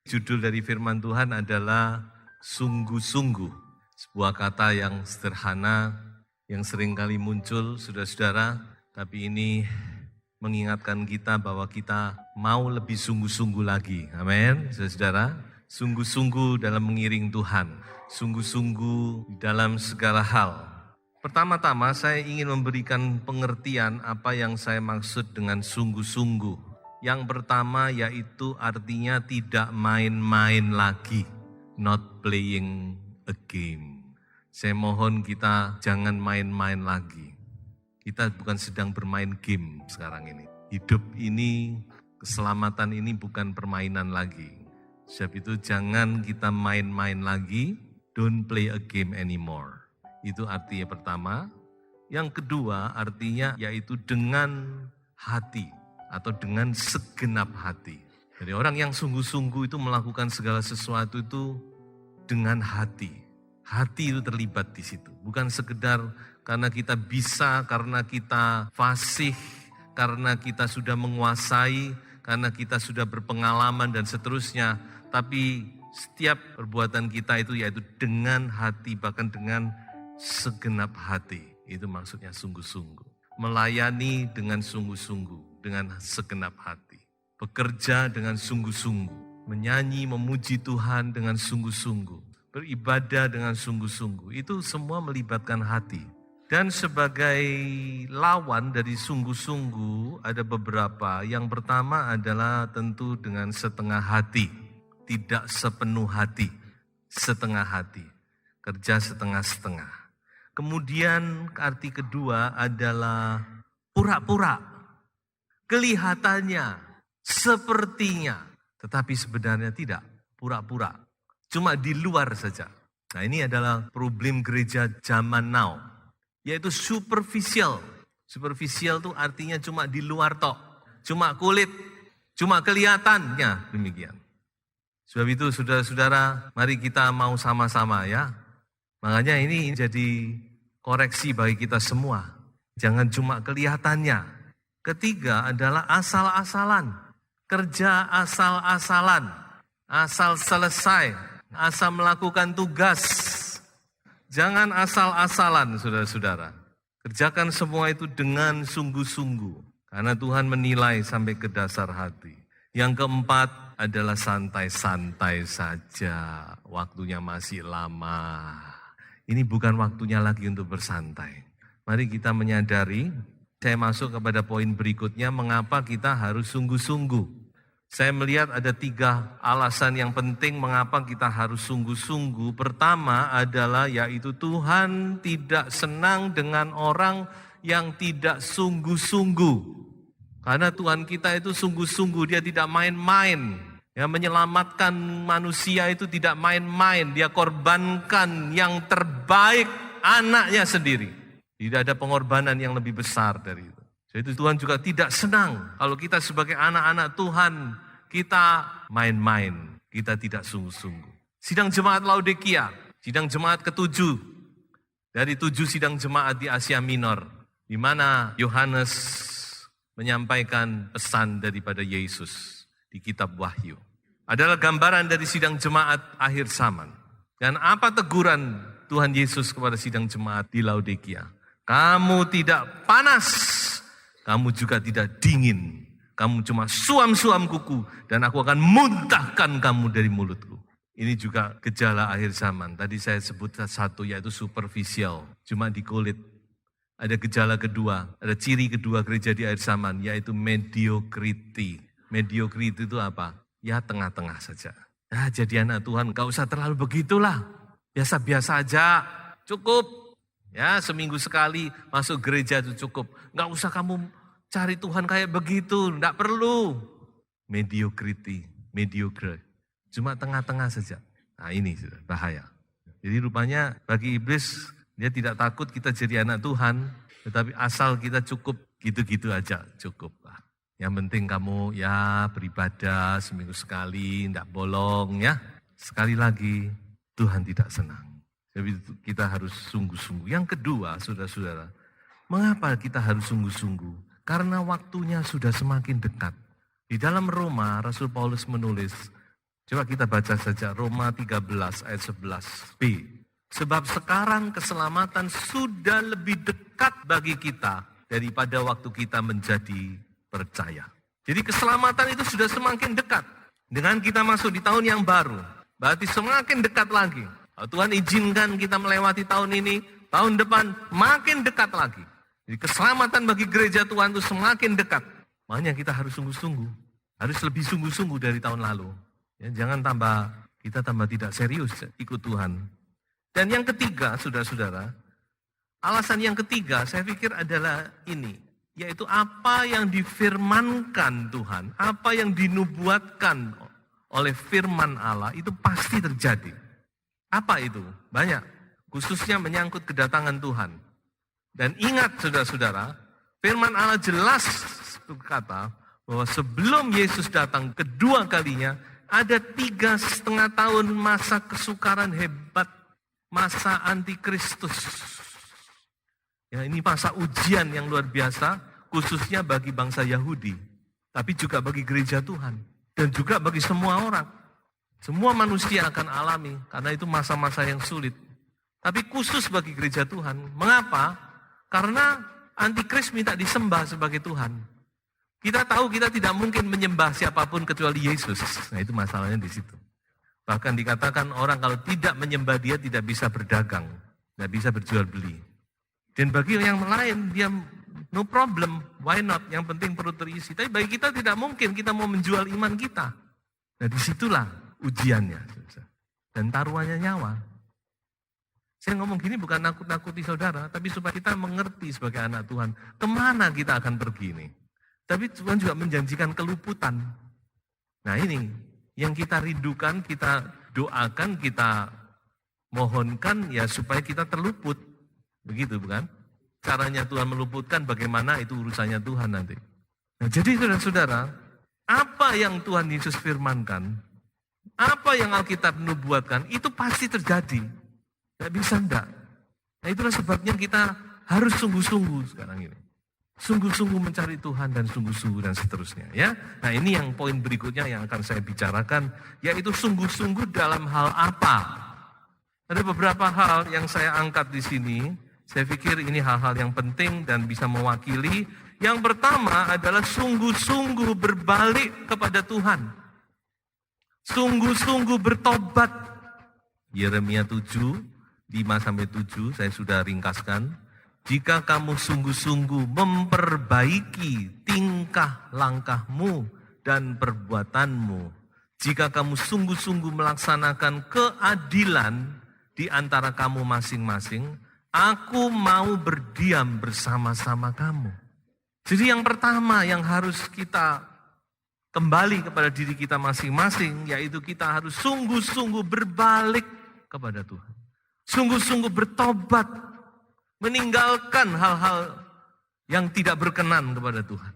Judul dari firman Tuhan adalah sungguh-sungguh. Sebuah kata yang sederhana, yang seringkali muncul, saudara-saudara, tapi ini mengingatkan kita bahwa kita mau lebih sungguh-sungguh lagi. Amin, saudara-saudara. Sungguh-sungguh dalam mengiring Tuhan, sungguh-sungguh dalam segala hal. Pertama-tama saya ingin memberikan pengertian apa yang saya maksud dengan sungguh-sungguh. Yang pertama yaitu artinya tidak main-main lagi, not playing a game. Saya mohon kita jangan main-main lagi. Kita bukan sedang bermain game sekarang ini. Hidup ini, keselamatan ini bukan permainan lagi. Sebab itu jangan kita main-main lagi, don't play a game anymore. Itu artinya pertama. Yang kedua artinya yaitu dengan hati atau dengan segenap hati. Jadi orang yang sungguh-sungguh itu melakukan segala sesuatu itu dengan hati. Hati itu terlibat di situ. Bukan sekedar karena kita bisa, karena kita fasih, karena kita sudah menguasai, karena kita sudah berpengalaman dan seterusnya. Tapi setiap perbuatan kita itu yaitu dengan hati, bahkan dengan segenap hati. Itu maksudnya sungguh-sungguh. Melayani dengan sungguh-sungguh, dengan segenap hati. Bekerja dengan sungguh-sungguh. Menyanyi, memuji Tuhan dengan sungguh-sungguh. Beribadah dengan sungguh-sungguh. Itu semua melibatkan hati. Dan sebagai lawan dari sungguh-sungguh ada beberapa. Yang pertama adalah tentu dengan setengah hati. Tidak sepenuh hati. Setengah hati. Kerja setengah-setengah. Kemudian arti kedua adalah pura-pura. Kelihatannya, sepertinya, tetapi sebenarnya tidak. Pura-pura. Cuma di luar saja. Nah ini adalah problem gereja zaman now. Yaitu superficial. Superficial itu artinya cuma di luar tok. Cuma kulit. Cuma kelihatannya demikian. Sebab itu saudara-saudara, mari kita mau sama-sama ya. Makanya ini jadi koreksi bagi kita semua. Jangan cuma kelihatannya. Ketiga adalah asal-asalan. Kerja asal-asalan. Asal selesai. Asal melakukan tugas. Jangan asal-asalan saudara-saudara. Kerjakan semua itu dengan sungguh-sungguh. Karena Tuhan menilai sampai ke dasar hati. Yang keempat adalah santai-santai saja. Waktunya masih lama. Ini bukan waktunya lagi untuk bersantai. Mari kita menyadari, saya masuk kepada poin berikutnya, mengapa kita harus sungguh-sungguh. Saya melihat ada 3 alasan yang penting mengapa kita harus sungguh-sungguh. Pertama adalah yaitu Tuhan tidak senang dengan orang yang tidak sungguh-sungguh. Karena Tuhan kita itu sungguh-sungguh, dia tidak main-main. Ya, menyelamatkan manusia itu tidak main-main. Dia korbankan yang terbaik anaknya sendiri. Tidak ada pengorbanan yang lebih besar dari itu. Jadi Tuhan juga tidak senang kalau kita sebagai anak-anak Tuhan, kita main-main. Kita tidak sungguh-sungguh. Sidang jemaat Laodikia, sidang jemaat ke-7. Dari 7 sidang jemaat di Asia Minor. Di mana Yohanes menyampaikan pesan daripada Yesus di kitab Wahyu. Adalah gambaran dari sidang jemaat akhir zaman. Dan apa teguran Tuhan Yesus kepada sidang jemaat di Laodikia? Kamu tidak panas, kamu juga tidak dingin. Kamu cuma suam-suam kuku dan aku akan muntahkan kamu dari mulutku. Ini juga gejala akhir zaman. Tadi saya sebut satu yaitu superficial, cuma di kulit. Ada gejala kedua, ada ciri kedua gereja di akhir zaman yaitu mediocrity. Mediocrity itu apa? Ya tengah-tengah saja. Nah, jadi anak Tuhan gak usah terlalu begitulah. Biasa-biasa aja, cukup. Ya seminggu sekali masuk gereja itu cukup. Gak usah kamu cari Tuhan kayak begitu, gak perlu. Mediocrity, mediocre. Cuma tengah-tengah saja. Nah ini sudah bahaya. Jadi rupanya bagi iblis, dia tidak takut kita jadi anak Tuhan. Tetapi asal kita cukup, gitu-gitu aja cukup. Yang penting kamu ya beribadah seminggu sekali, tidak bolong ya. Sekali lagi, Tuhan tidak senang. Jadi kita harus sungguh-sungguh. Yang kedua, saudara-saudara, mengapa kita harus sungguh-sungguh? Karena waktunya sudah semakin dekat. Di dalam Roma, Rasul Paulus menulis, Coba kita baca saja Roma 13 ayat 11b. Sebab sekarang keselamatan sudah lebih dekat bagi kita daripada waktu kita menjadi percaya. Jadi keselamatan itu sudah semakin dekat. Dengan kita masuk di tahun yang baru, berarti semakin dekat lagi. Kalau Tuhan izinkan kita melewati tahun ini, tahun depan makin dekat lagi. Jadi keselamatan bagi gereja Tuhan itu semakin dekat. Makanya kita harus sungguh-sungguh. Harus lebih sungguh-sungguh dari tahun lalu. Ya, jangan kita tambah tidak serius ikut Tuhan. Dan yang ketiga, saudara-saudara, alasan yang ketiga saya pikir adalah ini. Yaitu apa yang difirmankan Tuhan, apa yang dinubuatkan oleh firman Allah itu pasti terjadi. Apa itu? Banyak. Khususnya menyangkut kedatangan Tuhan. Dan ingat saudara-saudara, firman Allah jelas berkata bahwa sebelum Yesus datang kedua kalinya, ada 3,5 tahun masa kesukaran hebat, masa antikristus. Ya, ini masa ujian yang luar biasa, khususnya bagi bangsa Yahudi, tapi juga bagi gereja Tuhan, dan juga bagi semua orang. Semua manusia akan alami, karena itu masa-masa yang sulit. Tapi khusus bagi gereja Tuhan. Mengapa? Karena antikris minta disembah sebagai Tuhan. Kita tahu kita tidak mungkin menyembah siapapun kecuali Yesus. Nah itu masalahnya di situ. Bahkan dikatakan orang kalau tidak menyembah dia tidak bisa berdagang, tidak bisa berjual beli. Dan bagi yang lain dia no problem, why not? Yang penting perut terisi. Tapi bagi kita tidak mungkin kita mau menjual iman kita. Nah disitulah ujiannya. Dan taruhannya nyawa. Saya ngomong gini bukan nakut-nakuti saudara, tapi supaya kita mengerti sebagai anak Tuhan, kemana kita akan pergi ini. Tapi Tuhan juga menjanjikan keluputan. Nah ini, yang kita rindukan, kita doakan, kita mohonkan ya supaya kita terluput. Begitu bukan? Caranya Tuhan meluputkan bagaimana itu urusannya Tuhan nanti. Nah jadi saudara-saudara, apa yang Tuhan Yesus firmankan, apa yang Alkitab nubuatkan, itu pasti terjadi. Tidak bisa enggak. Nah itulah sebabnya kita harus sungguh-sungguh sekarang ini. Sungguh-sungguh mencari Tuhan dan sungguh-sungguh dan seterusnya. Ya. Nah ini yang poin berikutnya yang akan saya bicarakan. Yaitu sungguh-sungguh dalam hal apa. Ada beberapa hal yang saya angkat di sini. Saya pikir ini hal-hal yang penting dan bisa mewakili. Yang pertama adalah sungguh-sungguh berbalik kepada Tuhan. Sungguh-sungguh bertobat. Yeremia 7. 5-7 saya sudah ringkaskan. Jika kamu sungguh-sungguh memperbaiki tingkah langkahmu dan perbuatanmu, jika kamu sungguh-sungguh melaksanakan keadilan di antara kamu masing-masing, aku mau berdiam bersama-sama kamu. Jadi yang pertama yang harus kita kembali kepada diri kita masing-masing, yaitu kita harus sungguh-sungguh berbalik kepada Tuhan. Sungguh-sungguh bertobat, meninggalkan hal-hal yang tidak berkenan kepada Tuhan.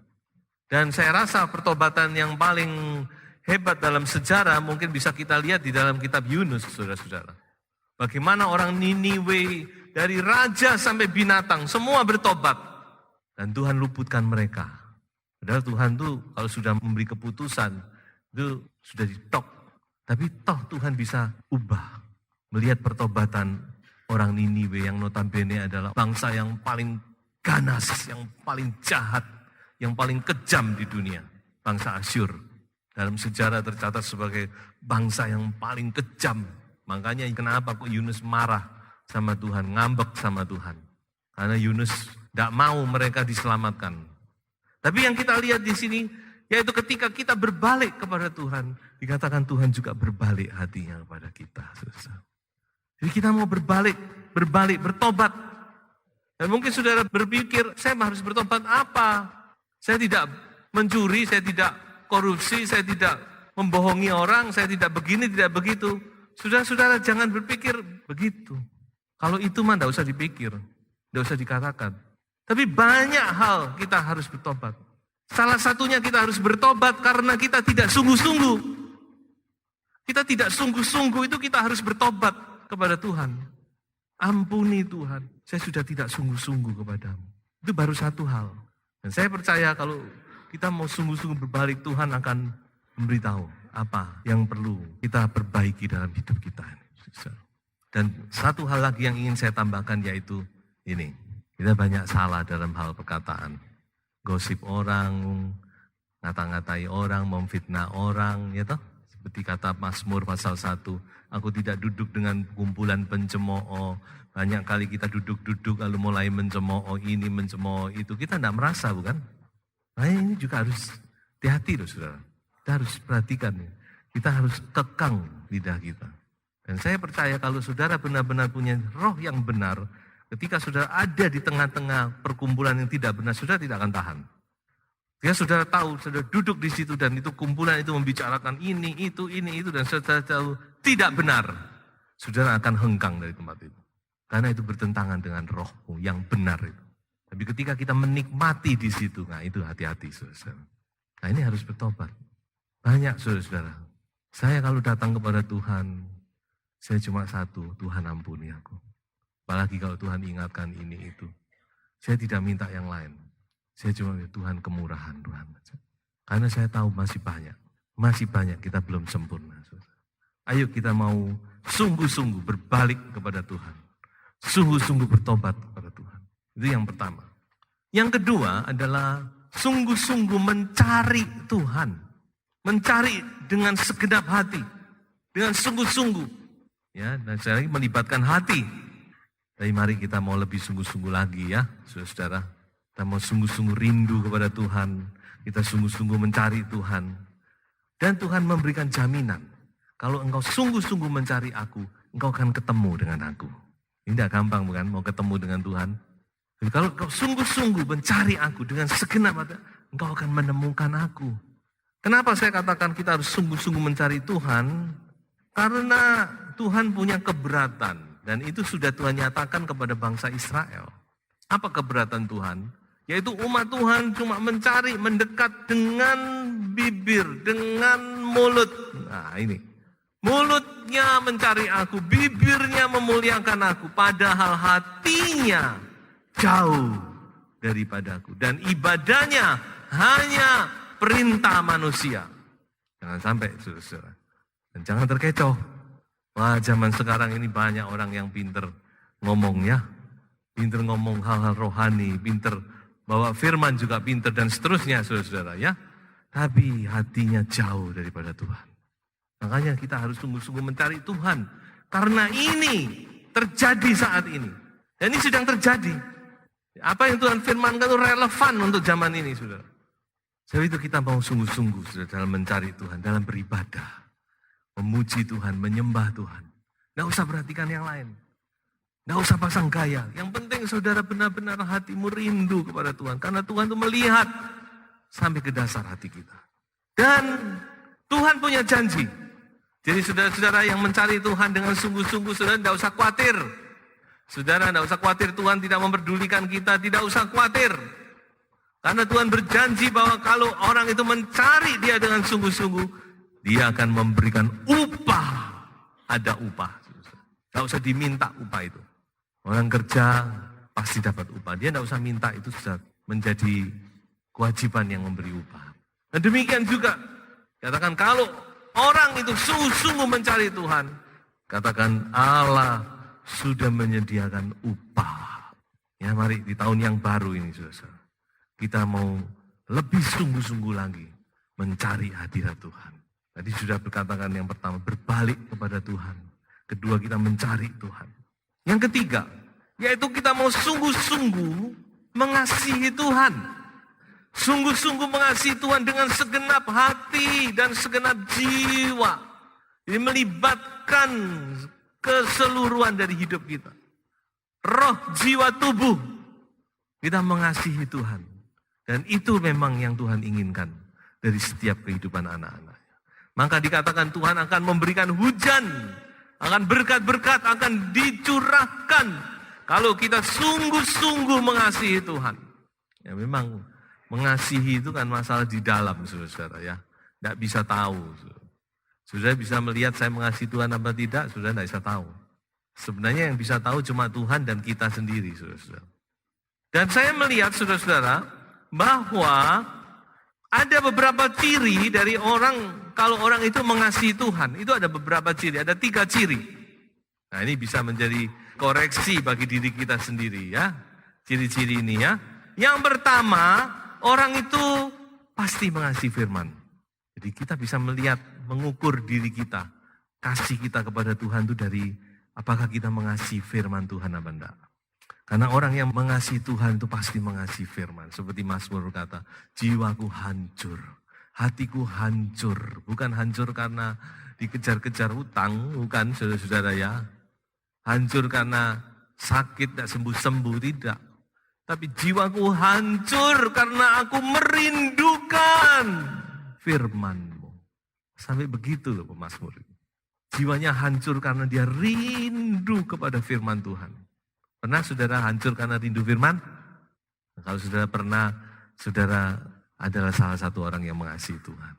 Dan saya rasa pertobatan yang paling hebat dalam sejarah mungkin bisa kita lihat di dalam kitab Yunus, saudara-saudara. Bagaimana orang Niniwe dari raja sampai binatang, semua bertobat. Dan Tuhan luputkan mereka. Padahal Tuhan tuh kalau sudah memberi keputusan, itu sudah ditok. Tapi toh Tuhan bisa ubah. Melihat pertobatan orang Niniwe yang notabene adalah bangsa yang paling ganas, yang paling jahat, yang paling kejam di dunia. Bangsa Asyur. Dalam sejarah tercatat sebagai bangsa yang paling kejam. Makanya kenapa kok Yunus marah sama Tuhan, ngambek sama Tuhan. Karena Yunus tidak mau mereka diselamatkan. Tapi yang kita lihat di sini, yaitu ketika kita berbalik kepada Tuhan, dikatakan Tuhan juga berbalik hatinya kepada kita. Jadi kita mau berbalik, bertobat. Dan mungkin saudara berpikir, saya harus bertobat apa? Saya tidak mencuri, saya tidak korupsi, saya tidak membohongi orang, saya tidak begini, tidak begitu. Saudara-saudara jangan berpikir begitu. Kalau itu mah tidak usah dipikir, tidak usah dikatakan. Tapi banyak hal kita harus bertobat. Salah satunya kita harus bertobat karena kita tidak sungguh-sungguh. Kita tidak sungguh-sungguh itu kita harus bertobat kepada Tuhan. Ampuni Tuhan, saya sudah tidak sungguh-sungguh kepadamu. Itu baru satu hal. Dan saya percaya kalau kita mau sungguh-sungguh berbalik, Tuhan akan memberitahu, apa yang perlu kita perbaiki dalam hidup kita. Dan satu hal lagi yang ingin saya tambahkan yaitu ini. Kita banyak salah dalam hal perkataan. Gosip orang, ngata-ngatai orang, memfitnah orang, ya toh? Seperti kata Mazmur pasal 1, aku tidak duduk dengan kumpulan pencemooh. Banyak kali kita duduk-duduk lalu mulai mencemooh ini, mencemooh itu. Kita tidak merasa, bukan? Nah ini juga harus hati-hati loh saudara. Kita harus perhatikan. Kita harus kekang lidah kita. Dan saya percaya kalau saudara benar-benar punya roh yang benar, ketika saudara ada di tengah-tengah perkumpulan yang tidak benar, saudara tidak akan tahan. Ya saudara tahu, saudara duduk di situ dan itu kumpulan itu membicarakan ini, itu, dan saudara tahu tidak benar. Saudara akan hengkang dari tempat itu. Karena itu bertentangan dengan rohmu yang benar itu. Tapi ketika kita menikmati di situ, nah itu hati-hati saudara. Nah ini harus bertobat. Banyak saudara-saudara. Saya kalau datang kepada Tuhan, saya cuma satu, Tuhan ampuni aku. Apalagi kalau Tuhan ingatkan ini itu. Saya tidak minta yang lain. Saya cuma minta Tuhan kemurahan Tuhan. Karena saya tahu masih banyak kita belum sempurna. Ayo kita mau sungguh-sungguh berbalik kepada Tuhan. Sungguh-sungguh bertobat kepada Tuhan. Itu yang pertama. Yang kedua adalah sungguh-sungguh mencari Tuhan. Mencari dengan segenap hati. Dengan sungguh-sungguh. Ya, dan saya melibatkan hati. Tapi mari kita mau lebih sungguh-sungguh lagi ya, saudara-saudara. Kita mau sungguh-sungguh rindu kepada Tuhan. Kita sungguh-sungguh mencari Tuhan. Dan Tuhan memberikan jaminan. Kalau engkau sungguh-sungguh mencari aku, engkau akan ketemu dengan aku. Ini tidak gampang bukan, mau ketemu dengan Tuhan. Jadi kalau engkau sungguh-sungguh mencari aku dengan segenap hati, engkau akan menemukan aku. Kenapa saya katakan kita harus sungguh-sungguh mencari Tuhan? Karena Tuhan punya keberatan. Dan itu sudah Tuhan nyatakan kepada bangsa Israel. Apa keberatan Tuhan? Yaitu umat Tuhan cuma mencari, mendekat dengan bibir, dengan mulut. Nah ini, mulutnya mencari aku, bibirnya memuliakan aku, padahal hatinya jauh daripadaku. Dan ibadahnya hanya perintah manusia. Jangan sampai, saudara-saudara. Dan jangan terkecoh. Wah, zaman sekarang ini banyak orang yang pinter ngomongnya. Pinter ngomong hal-hal rohani, pinter bawa firman juga pinter dan seterusnya saudara-saudara ya. Tapi hatinya jauh daripada Tuhan. Makanya kita harus sungguh-sungguh mencari Tuhan. Karena ini terjadi saat ini. Dan ini sedang terjadi. Apa yang Tuhan firmankan itu relevan untuk zaman ini saudara. Sebab itu kita mau sungguh-sungguh saudara dalam mencari Tuhan, dalam beribadah. Memuji Tuhan, menyembah Tuhan. Nggak usah perhatikan yang lain. Nggak usah pasang gaya. Yang penting saudara benar-benar hatimu rindu kepada Tuhan. Karena Tuhan itu melihat sampai ke dasar hati kita. Dan Tuhan punya janji. Jadi saudara-saudara yang mencari Tuhan dengan sungguh-sungguh, saudara tidak usah khawatir. Saudara tidak usah khawatir Tuhan tidak memperdulikan kita. Tidak usah khawatir. Karena Tuhan berjanji bahwa kalau orang itu mencari Dia dengan sungguh-sungguh, Dia akan memberikan upah. Ada upah. Tidak usah diminta upah itu. Orang kerja pasti dapat upah. Dia tidak usah minta, itu sudah menjadi kewajiban yang memberi upah. Dan demikian juga, katakan kalau orang itu sungguh-sungguh mencari Tuhan, katakan Allah sudah menyediakan upah. Ya mari di tahun yang baru ini saudara, kita mau lebih sungguh-sungguh lagi mencari hadirat Tuhan. Tadi sudah berkatakan yang pertama, berbalik kepada Tuhan. Kedua, kita mencari Tuhan. Yang ketiga, yaitu kita mau sungguh-sungguh mengasihi Tuhan. Sungguh-sungguh mengasihi Tuhan dengan segenap hati dan segenap jiwa. Ini melibatkan keseluruhan dari hidup kita. Roh, jiwa, tubuh. Kita mengasihi Tuhan. Dan itu memang yang Tuhan inginkan dari setiap kehidupan anak-anaknya. Maka dikatakan Tuhan akan memberikan hujan. Akan berkat-berkat akan dicurahkan kalau kita sungguh-sungguh mengasihi Tuhan. Ya memang mengasihi itu kan masalah di dalam saudara ya. Tidak bisa tahu. Saudara bisa melihat saya mengasihi Tuhan apa tidak, saudara tidak bisa tahu. Sebenarnya yang bisa tahu cuma Tuhan dan kita sendiri saudara-saudara. Dan saya melihat saudara-saudara bahwa Ada beberapa ciri dari orang, kalau orang itu mengasihi Tuhan, itu ada beberapa ciri, ada 3 ciri. Nah ini bisa menjadi koreksi bagi diri kita sendiri ya, ciri-ciri ini ya. Yang pertama, orang itu pasti mengasihi firman. Jadi kita bisa melihat, mengukur diri kita, kasih kita kepada Tuhan itu dari apakah kita mengasihi firman Tuhan apa enggak. Karena orang yang mengasihi Tuhan itu pasti mengasihi firman. Seperti Mazmur kata, jiwaku hancur, hatiku hancur. Bukan hancur karena dikejar-kejar utang, bukan saudara-saudara ya. Hancur karena sakit tidak sembuh-sembuh, tidak. Tapi jiwaku hancur karena aku merindukan firman-Mu. Sampai begitu loh pemazmur. Jiwanya hancur karena dia rindu kepada firman Tuhan. Pernah saudara hancur karena rindu firman? Nah, kalau saudara pernah, saudara adalah salah satu orang yang mengasihi Tuhan.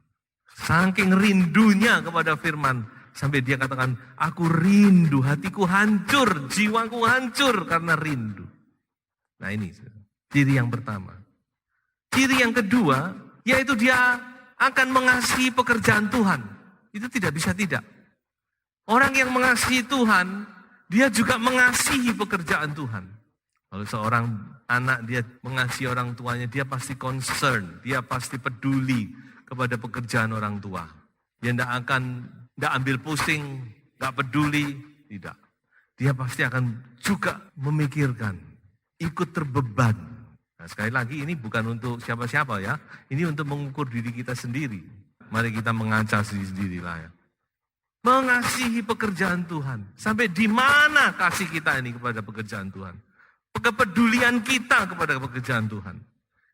Saking rindunya kepada firman, sampai dia katakan, aku rindu, hatiku hancur, jiwaku hancur karena rindu. Nah ini ciri yang pertama. Ciri yang kedua, yaitu dia akan mengasihi pekerjaan Tuhan. Itu tidak bisa tidak. Orang yang mengasihi Tuhan, dia juga mengasihi pekerjaan Tuhan. Kalau seorang anak dia mengasihi orang tuanya, dia pasti concern, dia pasti peduli kepada pekerjaan orang tua. Dia tidak ambil pusing, tidak peduli, tidak. Dia pasti akan juga memikirkan, ikut terbeban. Nah, sekali lagi ini bukan untuk siapa-siapa ya, ini untuk mengukur diri kita sendiri. Mari kita mengaca sendiri-sendirilah ya. Mengasihi pekerjaan Tuhan. Sampai di mana kasih kita ini kepada pekerjaan Tuhan. Kepedulian kita kepada pekerjaan Tuhan.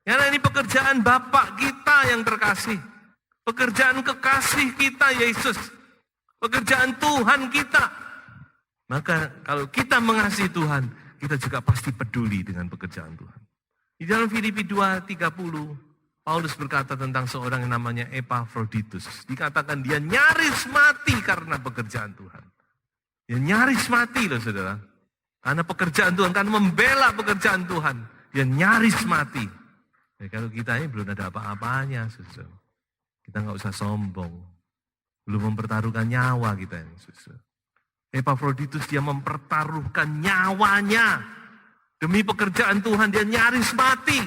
Karena ini pekerjaan Bapak kita yang terkasih. Pekerjaan kekasih kita Yesus. Pekerjaan Tuhan kita. Maka kalau kita mengasihi Tuhan, kita juga pasti peduli dengan pekerjaan Tuhan. Di dalam Filipi 2:30, Paulus berkata tentang seorang yang namanya Epafroditus. Dikatakan dia nyaris mati karena pekerjaan Tuhan. Dia nyaris mati loh saudara. Karena pekerjaan Tuhan, karena membela pekerjaan Tuhan. Dia nyaris mati. Ya, kalau kita ini belum ada apa-apanya saudara. Kita nggak usah sombong. Belum mempertaruhkan nyawa kita ini saudara. Epafroditus dia mempertaruhkan nyawanya. Demi pekerjaan Tuhan dia nyaris mati.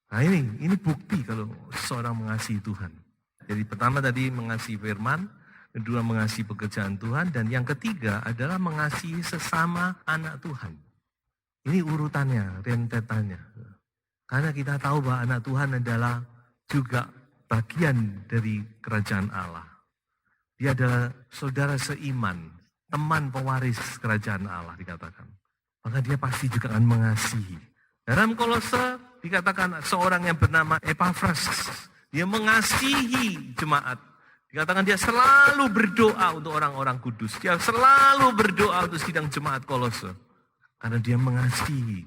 Nah ini bukti kalau seorang mengasihi Tuhan. Jadi pertama tadi mengasihi firman, kedua mengasihi pekerjaan Tuhan, dan yang ketiga adalah mengasihi sesama anak Tuhan. Ini urutannya, rentetannya. Karena kita tahu bahwa anak Tuhan adalah juga bagian dari kerajaan Allah. Dia adalah saudara seiman, teman pewaris kerajaan Allah dikatakan. Maka dia pasti juga akan mengasihi. Dalam Kolose dikatakan seorang yang bernama Epafras, dia mengasihi jemaat. Dikatakan dia selalu berdoa untuk orang-orang kudus. Dia selalu berdoa untuk sidang jemaat Kolose. Karena dia mengasihi.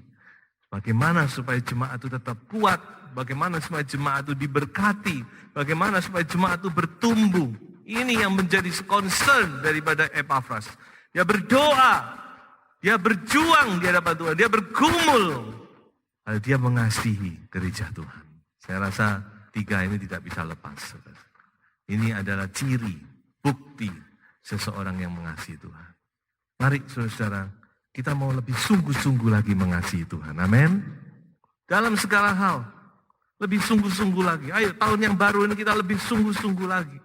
Bagaimana supaya jemaat itu tetap kuat. Bagaimana supaya jemaat itu diberkati. Bagaimana supaya jemaat itu bertumbuh. Ini yang menjadi concern daripada Epafras. Dia berdoa. Dia berjuang di hadapan Tuhan. Dia bergumul. Dia mengasihi gereja Tuhan. Saya rasa 3 ini tidak bisa lepas. Ini adalah ciri, bukti seseorang yang mengasihi Tuhan. Mari saudara-saudara, kita mau lebih sungguh-sungguh lagi mengasihi Tuhan. Amin. Dalam segala hal, lebih sungguh-sungguh lagi. Ayo tahun yang baru ini kita lebih sungguh-sungguh lagi.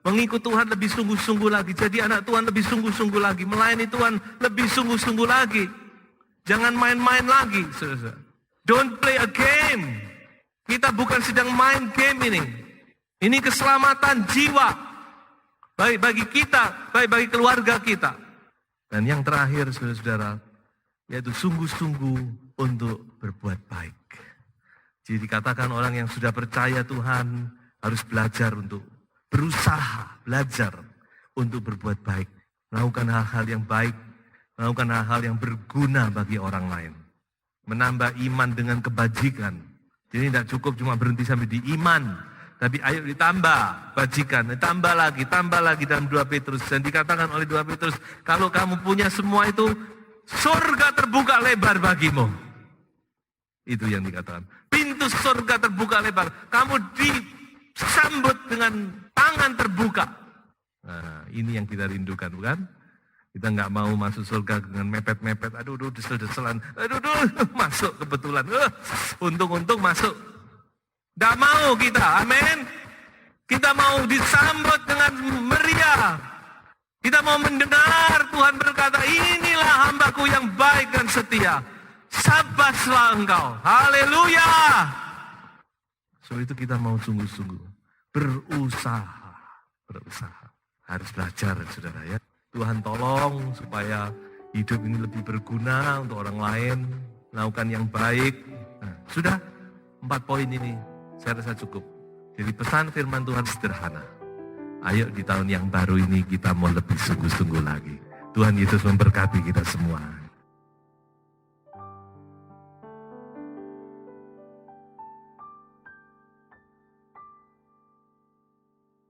Mengikut Tuhan lebih sungguh-sungguh lagi. Jadi anak Tuhan lebih sungguh-sungguh lagi. Melayani Tuhan lebih sungguh-sungguh lagi. Jangan main-main lagi, saudara. Don't play a game. Kita bukan sedang main game ini. Ini keselamatan jiwa. Baik bagi kita, baik bagi keluarga kita. Dan yang terakhir saudara-saudara, yaitu sungguh-sungguh untuk berbuat baik. Jadi dikatakan orang yang sudah percaya Tuhan harus belajar untuk berusaha, belajar untuk berbuat baik. Melakukan hal-hal yang baik, melakukan hal-hal yang berguna bagi orang lain. Menambah iman dengan kebajikan. Jadi tidak cukup cuma berhenti sampai di iman. Tapi ayo ditambah bajikan, tambah lagi dalam 2 Petrus. Dan dikatakan oleh 2 Petrus, kalau kamu punya semua itu, surga terbuka lebar bagimu. Itu yang dikatakan. Pintu surga terbuka lebar. Kamu sambut dengan tangan terbuka. Nah, ini yang kita rindukan, bukan? Kita nggak mau masuk surga dengan mepet-mepet, aduh, desel-deselan, aduh, masuk kebetulan, untung-untung masuk. Nggak mau kita, amin. Kita mau disambut dengan meriah. Kita mau mendengar Tuhan berkata, inilah hambaku yang baik dan setia. Sabaslah engkau, haleluya. So itu kita mau sungguh-sungguh berusaha. Harus belajar, saudara ya. Tuhan tolong supaya hidup ini lebih berguna untuk orang lain, melakukan yang baik. Nah, sudah 4 poin ini saya rasa cukup. Jadi pesan firman Tuhan sederhana. Ayo di tahun yang baru ini kita mau lebih sungguh-sungguh lagi. Tuhan Yesus memberkati kita semua.